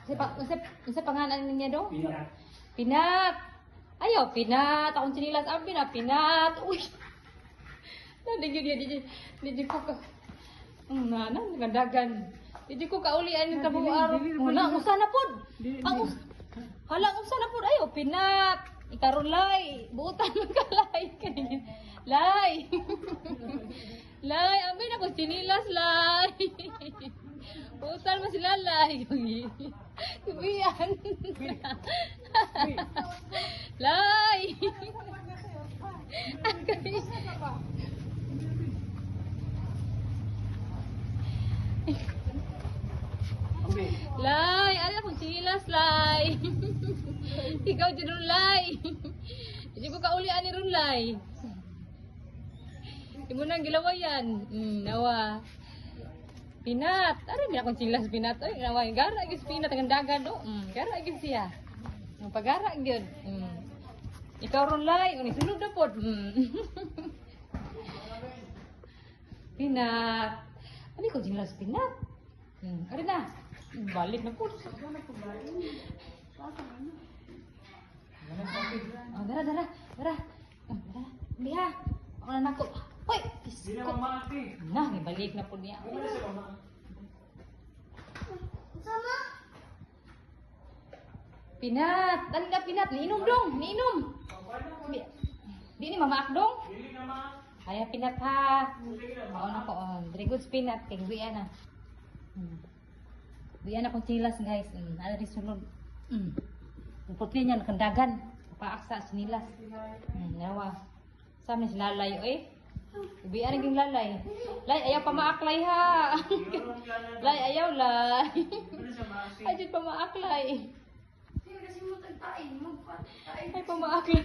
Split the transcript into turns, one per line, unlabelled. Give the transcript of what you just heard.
Kasi pangalan niya do?
Pinat.
Pinat. Ayaw, pinat. Akong sinilas ang pinat. Uy. Nadigyo dia. Di ko ka. Nagadagan. Di ko kaulian yung tabong araw. Wala, usa na pod. Hala, usa na pod. Ayaw, pinat. Ikaroon lay. Buutan mo ka lay. Lay. Lay, amin ako sinilas lay. Buutan mo sila lay. Kubiyan. Lay. Lay, ano akong sinilas lay. Ikaw dyan lay. Hindi ko kaulian ni Rulay. Hindi mo nang gilawa yan. Nawa. Pinat. Ano niya akong silas pinat. Ay, nawa. Gara agis pinat. Ang dagan do. Gara agis siya. Ang pagara yun. Ikaw Rulay. Sunod na po. Pinat. Ano ko silas pinat? Ano na? Balik na po. Oh, dara. Liha. Ako na nako. Hoy!
Di na mamaki.
Nah, balik na po niya.
Sama?
Pinat! Dali na Pinat! Niinom dong! Niinom! Di ni mamaak dong?
Dili na ma.
Kaya Pinat ha! Oo na ko. Very good Pinat. Kaya guyan na. Guyan na kong chilas guys. Ano rin sunod. Putli niya nakandagan. Paaksa sinilas. Nawa. Saan na sinalayo eh? Ubian naging lalay. Lay, ayaw pa maaklay ha. Lay, ayaw lay. Ayun pa maaklay.
Kasi mo tagtain, magpatain.
Ay pa maaklay.